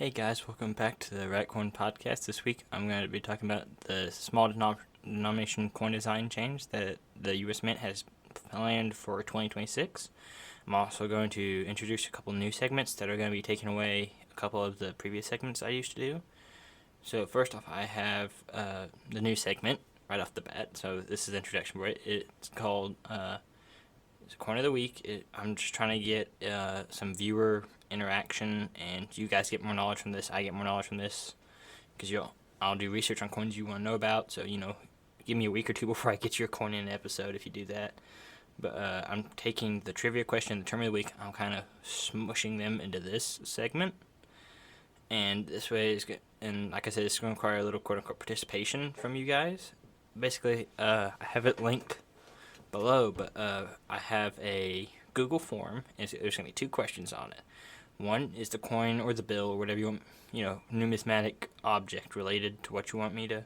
Hey guys, welcome back to the Ratcoin podcast. This week I'm going to be talking about the small denomination coin design change that the US Mint has planned for 2026. I'm also going to introduce a couple new segments that are going to be taking away a couple of the previous segments I used to do. So first off, I have the new segment right off the bat. So this is the introduction for it. It's called it's Coin of the Week. I'm just trying to get some viewer interaction, and you guys get more knowledge from this. I get more knowledge from this because I'll do research on coins you want to know about. So give me a week or two before I get your coin in an episode if you do that. But I'm taking the trivia question, the term of the week. I'm kind of smushing them into this segment, and this way is good. And like I said, it's going to require a little quote unquote participation from you guys. Basically, I have it linked below, but I have a Google form, and there's going to be two questions on it. One is the coin or the bill or whatever you want, numismatic object related to what you want me to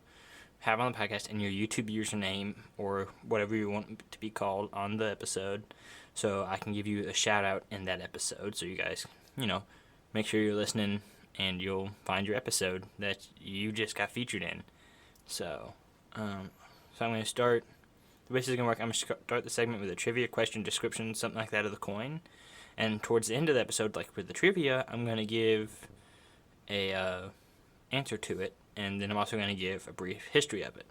have on the podcast, and your YouTube username or whatever you want to be called on the episode, so I can give you a shout out in that episode. So you guys, make sure you're listening, and you'll find your episode that you just got featured in. So I'm going to start. The way this is going to work, I'm going to start the segment with a trivia question, description, something like that of the coin. And towards the end of the episode, like with the trivia, I'm going to give a answer to it. And then I'm also going to give a brief history of it.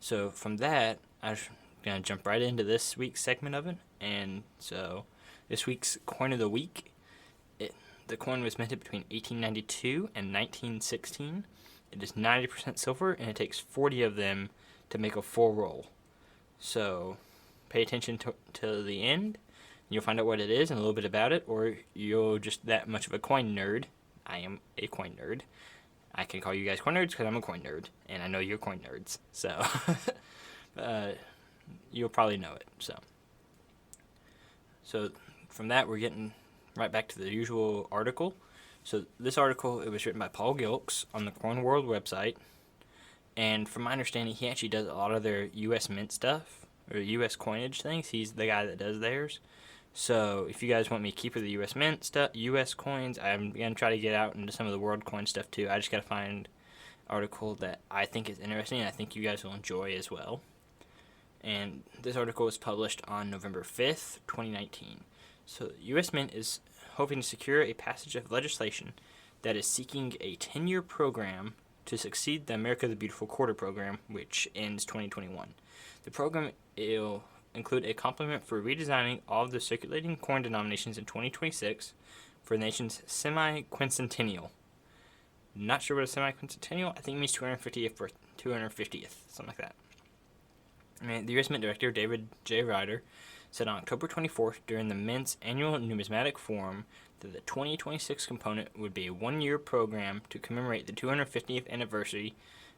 So from that, I'm going to jump right into this week's segment of it. And so this week's Coin of the Week, the coin was minted between 1892 and 1916. It is 90% silver, and it takes 40 of them to make a full roll. So pay attention to the end. You'll find out what it is and a little bit about it, or you're just that much of a coin nerd. I am a coin nerd. I can call you guys coin nerds because I'm a coin nerd, and I know you're coin nerds. So you'll probably know it. So from that, we're getting right back to the usual article. So this article, it was written by Paul Gilks on the Coin World website. And from my understanding, he actually does a lot of their U.S. Mint stuff, or U.S. coinage things. He's the guy that does theirs. So if you guys want me to keep with the U.S. Mint stuff, U.S. coins, I'm going to try to get out into some of the world coin stuff too. I just got to find an article that I think is interesting, and I think you guys will enjoy as well. And this article was published on November 5th, 2019. So the U.S. Mint is hoping to secure a passage of legislation that is seeking a 10-year program to succeed the America the Beautiful Quarter program, which ends 2021. The program will include a complement for redesigning all of the circulating coin denominations in 2026 for the nation's semi-quincentennial. Not sure what a semi-quincentennial, I think it means 250th, something like that. And the U.S. Mint Director, David J. Ryder, said on October 24th during the Mint's annual numismatic forum that the 2026 component would be a one-year program to commemorate the 250th anniversary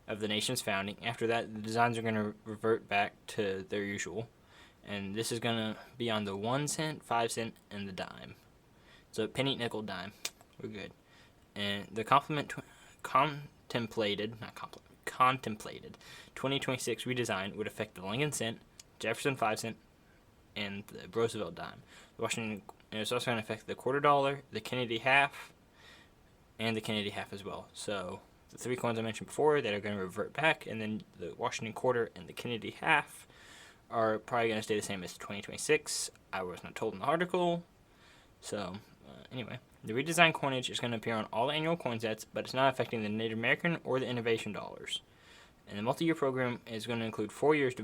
of the nation's founding. After that, the designs are going to revert back to their usual. And this is going to be on the 1 cent, 5 cent, and the dime. So penny, nickel, dime. We're good. And the contemplated 2026 redesign would affect the Lincoln cent, Jefferson 5 cent, and the Roosevelt dime. And it's also going to affect the quarter dollar, the Kennedy half, and the Kennedy half as well. So the three coins I mentioned before that are going to revert back, and then the Washington quarter and the Kennedy half are probably going to stay the same as 2026. I was not told in the article. So anyway, the redesigned coinage is going to appear on all annual coin sets, but it's not affecting the Native American or the innovation dollars. And the multi-year program is going to include 4 years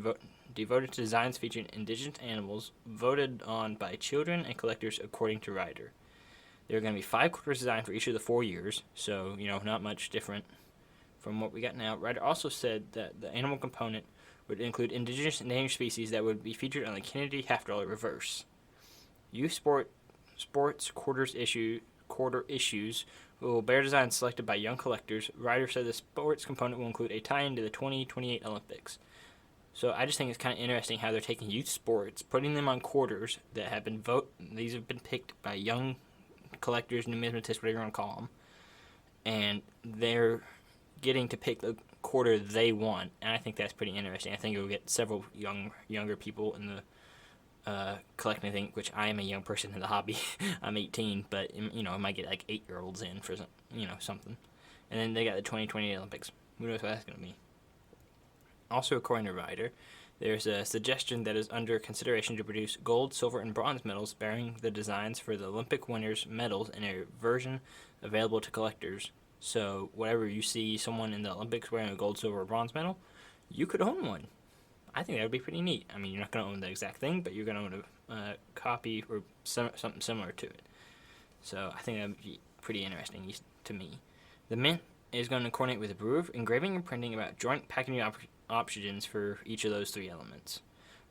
devoted to designs featuring indigenous animals voted on by children and collectors according to Ryder. There are going to be 5 quarters designed for each of the 4 years, so, not much different from what we got now. Ryder also said that the animal component would include indigenous and native species that would be featured on the Kennedy half-dollar reverse. Youth sports quarter issues will bear designs selected by young collectors. Ryder said the sports component will include a tie-in to the 2028 Olympics. So I just think it's kind of interesting how they're taking youth sports, putting them on quarters that have been these have been picked by young collectors, numismatists, whatever you want to call them, and they're getting to pick the quarter they want, and I think that's pretty interesting. I think it will get several younger people in the collect anything, which I am a young person in the hobby. I'm 18, but I might get like 8-year-olds in for something. And then they got the 2020 Olympics. Who knows what that's going to be? Also, according to Ryder, there's a suggestion that is under consideration to produce gold, silver, and bronze medals bearing the designs for the Olympic winners' medals in a version available to collectors. So whenever you see someone in the Olympics wearing a gold, silver, or bronze medal, you could own one. I think that would be pretty neat. I mean, you're not going to own the exact thing, but you're going to own a copy or something similar to it. So I think that would be pretty interesting to me. The Mint is going to coordinate with the Bureau of Engraving and Printing about joint packaging options for each of those 3 elements.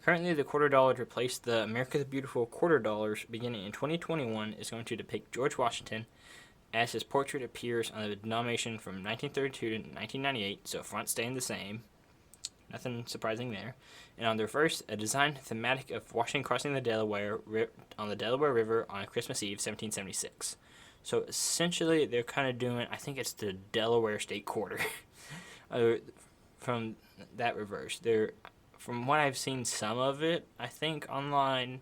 Currently, the quarter dollar to replace the America the Beautiful quarter dollars beginning in 2021 is going to depict George Washington as his portrait appears on the denomination from 1932 to 1998, so front staying the same. Nothing surprising there. And on the reverse, a design thematic of Washington crossing the Delaware on the Delaware River on Christmas Eve, 1776. So essentially, they're kind of doing, I think it's the Delaware State Quarter. From that reverse, from what I've seen, some of it, I think online,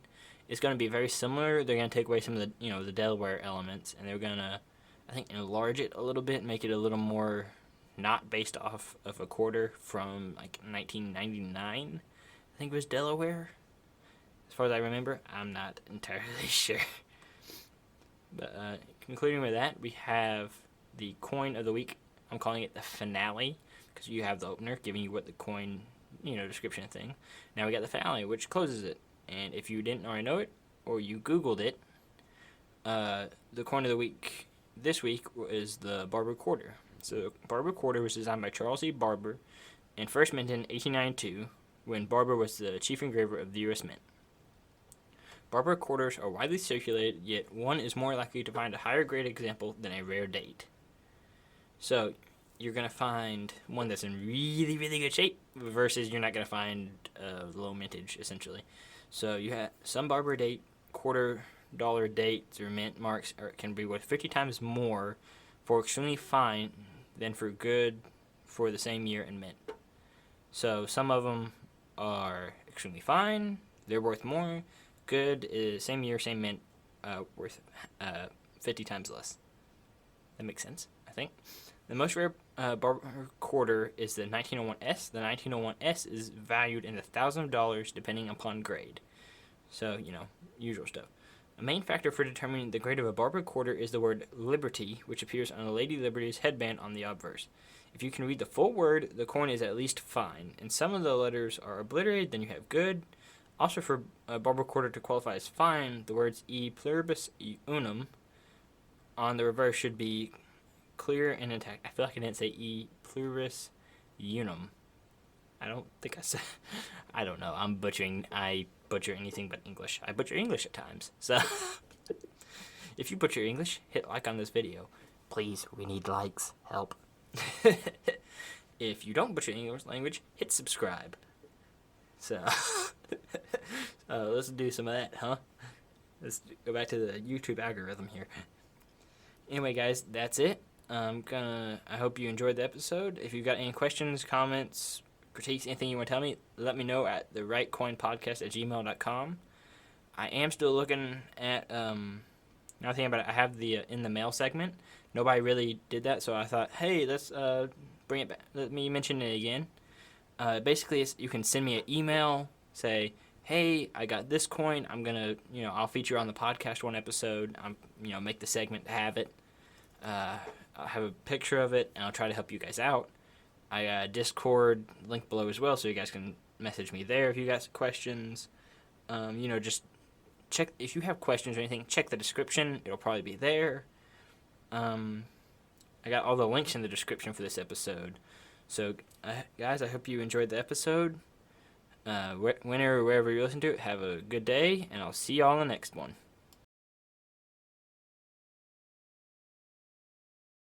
is going to be very similar. They're going to take away some of the Delaware elements, and they're going to, I think, enlarge it a little bit, make it a little more not based off of a quarter from like 1999. I think it was Delaware. As far as I remember, I'm not entirely sure. But concluding with that, we have the coin of the week. I'm calling it the finale because you have the opener giving you what the coin, description thing. Now we got the finale, which closes it. And if you didn't already know it, or you Googled it, the coin of the week this week is the Barber Quarter. So the Barber Quarter was designed by Charles E. Barber and first minted in 1892 when Barber was the chief engraver of the U.S. Mint. Barber quarters are widely circulated, yet one is more likely to find a higher grade example than a rare date. So you're going to find one that's in really, really good shape versus you're not going to find low mintage, essentially. So you have some Barber date, quarter dollar dates or mint marks can be worth 50 times more for extremely fine than for good for the same year in mint. So some of them are extremely fine, they're worth more. Good is same year, same mint, worth 50 times less. That makes sense, I think. The most rare Barber quarter is the 1901S. The 1901S is valued in $1,000 depending upon grade. So, usual stuff. A main factor for determining the grade of a Barber quarter is the word Liberty, which appears on a Lady Liberty's headband on the obverse. If you can read the full word, the coin is at least fine, and some of the letters are obliterated, then you have good. Also, for a Barber quarter to qualify as fine, the words E pluribus unum on the reverse should be clear and intact. I feel like I didn't say E pluribus unum. I don't think I said. I don't know. I butcher anything but English. I butcher English at times. So, if you butcher English, hit like on this video. Please, we need likes. Help. If you don't butcher the English language, hit subscribe. So, let's do some of that, huh? Let's go back to the YouTube algorithm here. Anyway, guys, that's it. I hope you enjoyed the episode. If you've got any questions, comments, critiques, anything you want to tell me, let me know at therightcoinpodcast@gmail.com. I am still looking at, now thinking about it, I have the in the mail segment. Nobody really did that, so I thought, hey, let's bring it back. Let me mention it again. Basically, you can send me an email, say, hey, I got this coin. I'm going to, I'll feature on the podcast one episode. Make the segment have it. I'll have a picture of it, and I'll try to help you guys out. I got a Discord link below as well, so you guys can message me there if you got questions. Just check, if you have questions or anything, check the description. It'll probably be there. I got all the links in the description for this episode. So, guys, I hope you enjoyed the episode. Whenever, wherever you listen to it, have a good day, and I'll see y'all in the next one.